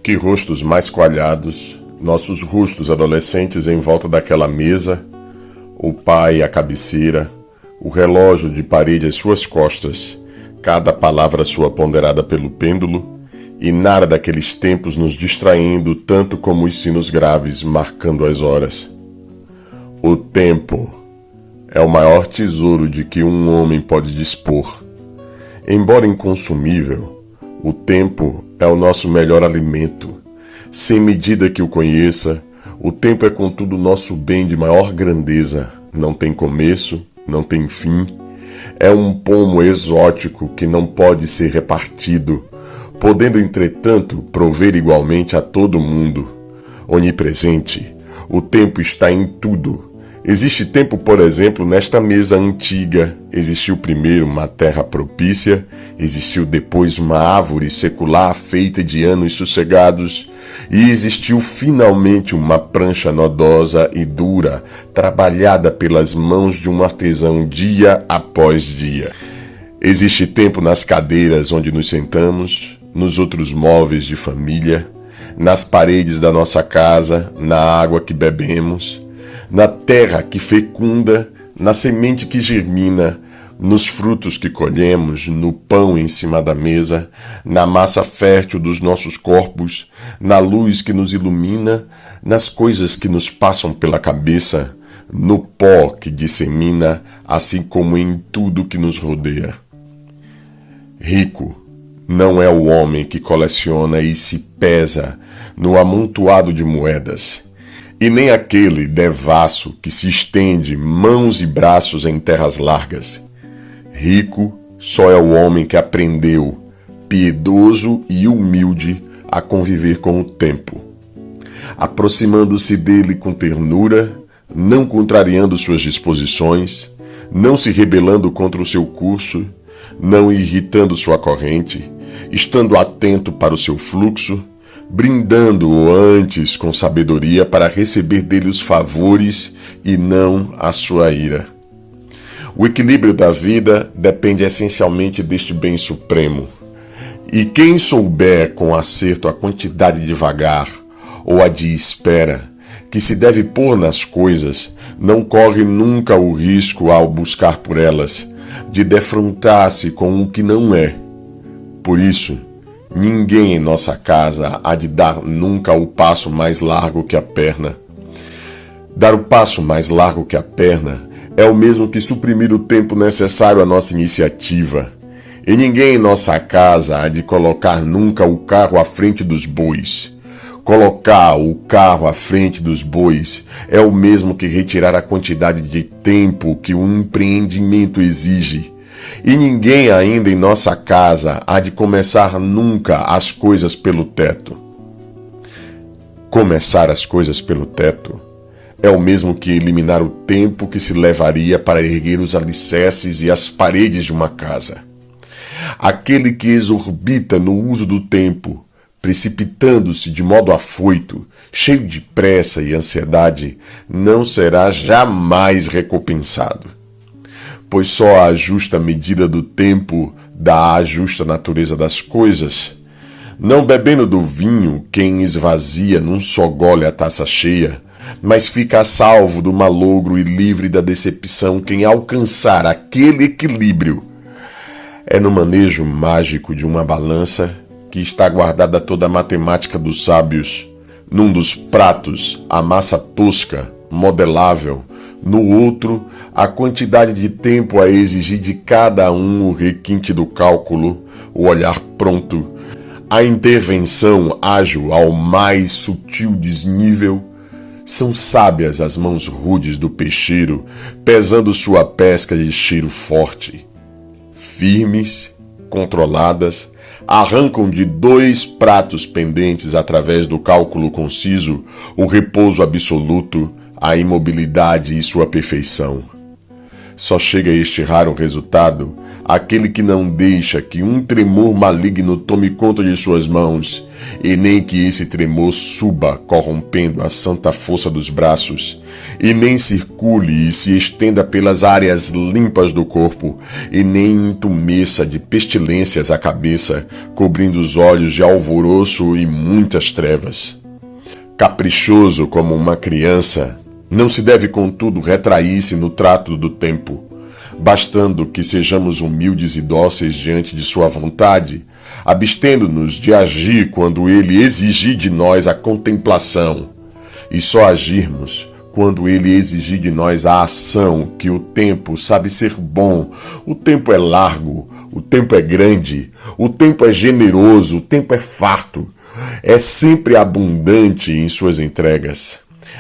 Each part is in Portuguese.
Que rostos mais coalhados, nossos rostos adolescentes em volta daquela mesa, o pai à cabeceira, o relógio de parede às suas costas, cada palavra sua ponderada pelo pêndulo, e nada daqueles tempos nos distraindo tanto como os sinos graves marcando as horas. O tempo é o maior tesouro de que um homem pode dispor. Embora inconsumível, o tempo é o nosso melhor alimento. Sem medida que o conheça, o tempo é contudo nosso bem de maior grandeza. Não tem começo, não tem fim. É um pomo exótico que não pode ser repartido, podendo, entretanto, prover igualmente a todo mundo. Onipresente, o tempo está em tudo. Existe tempo, por exemplo, nesta mesa antiga. Existiu primeiro uma terra propícia, existiu depois uma árvore secular feita de anos sossegados, e existiu finalmente uma prancha nodosa e dura, trabalhada pelas mãos de um artesão dia após dia. Existe tempo nas cadeiras onde nos sentamos, nos outros móveis de família, nas paredes da nossa casa, na água que bebemos, na terra que fecunda, na semente que germina, nos frutos que colhemos, no pão em cima da mesa, na massa fértil dos nossos corpos, na luz que nos ilumina, nas coisas que nos passam pela cabeça, no pó que dissemina, assim como em tudo que nos rodeia. Rico não é o homem que coleciona e se pesa no amontoado de moedas, e nem aquele devasso que se estende mãos e braços em terras largas. Rico só é o homem que aprendeu, piedoso e humilde, a conviver com o tempo, aproximando-se dele com ternura, não contrariando suas disposições, não se rebelando contra o seu curso, não irritando sua corrente, estando atento para o seu fluxo, brindando-o antes com sabedoria para receber dele os favores e não a sua ira. O equilíbrio da vida depende essencialmente deste bem supremo. E quem souber com acerto a quantidade de vagar ou a de espera que se deve pôr nas coisas, não corre nunca o risco, ao buscar por elas, de defrontar-se com o que não é. Por isso, ninguém em nossa casa há de dar nunca o passo mais largo que a perna. Dar o passo mais largo que a perna é o mesmo que suprimir o tempo necessário à nossa iniciativa. E ninguém em nossa casa há de colocar nunca o carro à frente dos bois. Colocar o carro à frente dos bois é o mesmo que retirar a quantidade de tempo que um empreendimento exige. E ninguém ainda em nossa casa há de começar nunca as coisas pelo teto. Começar as coisas pelo teto é o mesmo que eliminar o tempo que se levaria para erguer os alicerces e as paredes de uma casa. Aquele que exorbita no uso do tempo, precipitando-se de modo afoito, cheio de pressa e ansiedade, não será jamais recompensado. Pois só a justa medida do tempo dá a justa natureza das coisas. Não bebendo do vinho quem esvazia num só gole a taça cheia, mas fica a salvo do malogro e livre da decepção quem alcançar aquele equilíbrio. É no manejo mágico de uma balança que está guardada toda a matemática dos sábios. Num dos pratos, a massa tosca, modelável, no outro, a quantidade de tempo a exigir de cada um, o requinte do cálculo, o olhar pronto, a intervenção ágil ao mais sutil desnível. São sábias as mãos rudes do peixeiro, pesando sua pesca de cheiro forte. Firmes, controladas, arrancam de 2 pratos pendentes através do cálculo conciso o repouso absoluto, a imobilidade e sua perfeição. Só chega a este raro resultado aquele que não deixa que um tremor maligno tome conta de suas mãos e nem que esse tremor suba corrompendo a santa força dos braços, e nem circule e se estenda pelas áreas limpas do corpo, e nem entumeça de pestilências a cabeça, cobrindo os olhos de alvoroço e muitas trevas. Caprichoso como uma criança, não se deve, contudo, retrair-se no trato do tempo, bastando que sejamos humildes e dóceis diante de sua vontade, abstendo-nos de agir quando ele exigir de nós a contemplação, e só agirmos quando ele exigir de nós a ação, que o tempo sabe ser bom, o tempo é largo, o tempo é grande, o tempo é generoso, o tempo é farto, é sempre abundante em suas entregas.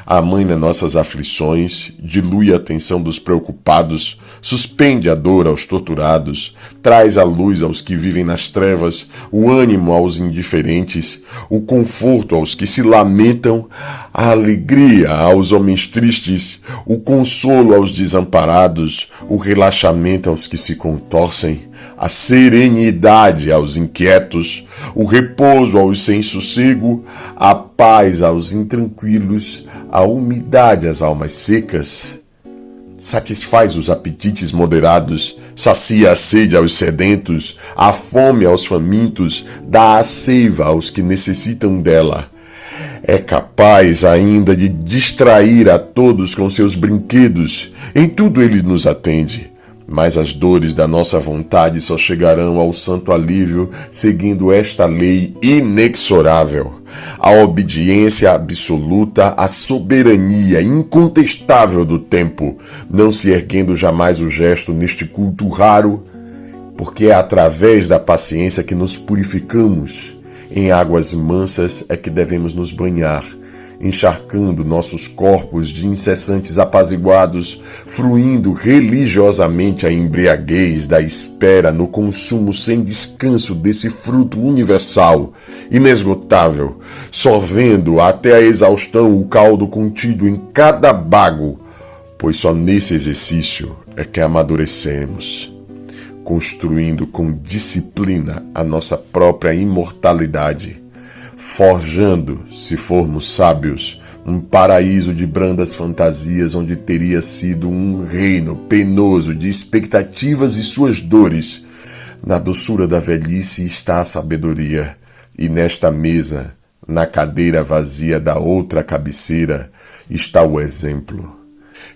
Amaina nossas aflições, dilui a atenção dos preocupados, suspende a dor aos torturados, traz a luz aos que vivem nas trevas, o ânimo aos indiferentes, o conforto aos que se lamentam, a alegria aos homens tristes, o consolo aos desamparados, o relaxamento aos que se contorcem, a serenidade aos inquietos, o repouso aos sem sossego, a paz aos intranquilos, a umidade às almas secas. Satisfaz os apetites moderados, sacia a sede aos sedentos, a fome aos famintos, dá a seiva aos que necessitam dela. É capaz ainda de distrair a todos com seus brinquedos, em tudo ele nos atende. Mas as dores da nossa vontade só chegarão ao santo alívio seguindo esta lei inexorável. A obediência absoluta à soberania incontestável do tempo, não se erguendo jamais o gesto neste culto raro, porque é através da paciência que nos purificamos. Em águas mansas é que devemos nos banhar, encharcando nossos corpos de incessantes apaziguados, fruindo religiosamente a embriaguez da espera no consumo sem descanso desse fruto universal, inesgotável, sorvendo até a exaustão o caldo contido em cada bago, pois só nesse exercício é que amadurecemos, construindo com disciplina a nossa própria imortalidade, forjando, se formos sábios, um paraíso de brandas fantasias onde teria sido um reino penoso de expectativas e suas dores. Na doçura da velhice está a sabedoria, e nesta mesa, na cadeira vazia da outra cabeceira, está o exemplo.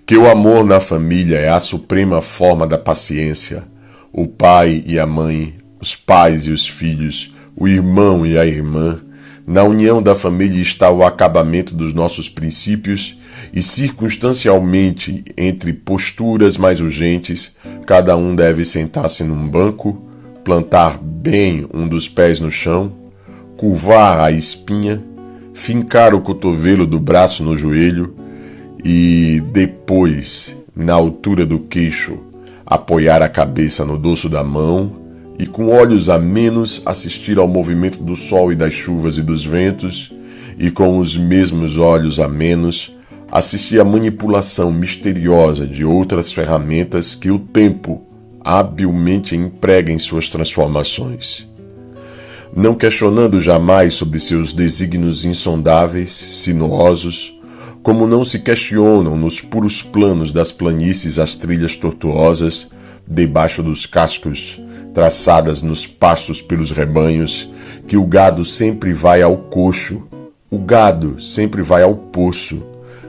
Que o amor na família é a suprema forma da paciência. O pai e a mãe, os pais e os filhos, o irmão e a irmã. Na união da família está o acabamento dos nossos princípios e, circunstancialmente, entre posturas mais urgentes, cada um deve sentar-se num banco, plantar bem um dos pés no chão, curvar a espinha, fincar o cotovelo do braço no joelho e, depois, na altura do queixo, apoiar a cabeça no dorso da mão e, com olhos a menos, assistir ao movimento do sol e das chuvas e dos ventos, e com os mesmos olhos a menos, assistir à manipulação misteriosa de outras ferramentas que o tempo habilmente emprega em suas transformações. Não questionando jamais sobre seus desígnios insondáveis, sinuosos, como não se questionam nos puros planos das planícies as trilhas tortuosas, debaixo dos cascos, traçadas nos pastos pelos rebanhos, que o gado sempre vai ao coxo, o gado sempre vai ao poço,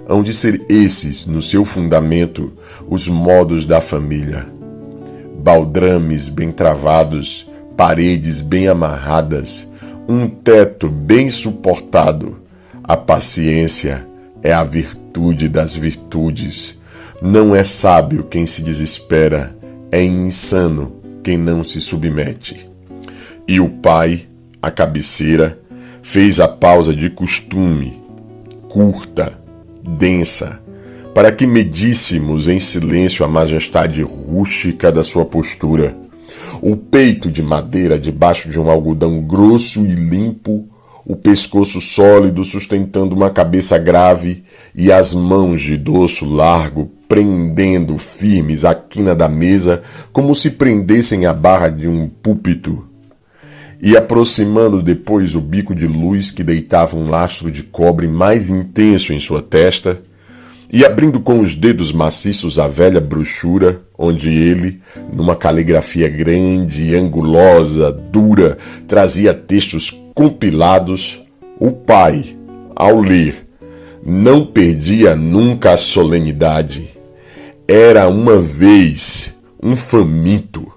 hão de ser esses, no seu fundamento, os modos da família. Baldrames bem travados, paredes bem amarradas, um teto bem suportado. A paciência é a virtude das virtudes. Não é sábio quem se desespera, é insano quem não se submete. E o pai, à cabeceira, fez a pausa de costume, curta, densa, para que medíssemos em silêncio a majestade rústica da sua postura. O peito de madeira debaixo de um algodão grosso e limpo, o pescoço sólido sustentando uma cabeça grave e as mãos de dorso largo prendendo firmes a quina da mesa como se prendessem a barra de um púlpito. e aproximando depois o bico de luz que deitava um lastro de cobre mais intenso em sua testa, e abrindo com os dedos maciços a velha brochura, onde ele, numa caligrafia grande e angulosa, dura, trazia textos compilados, o pai, ao ler, não perdia nunca a solenidade. Era uma vez um faminto.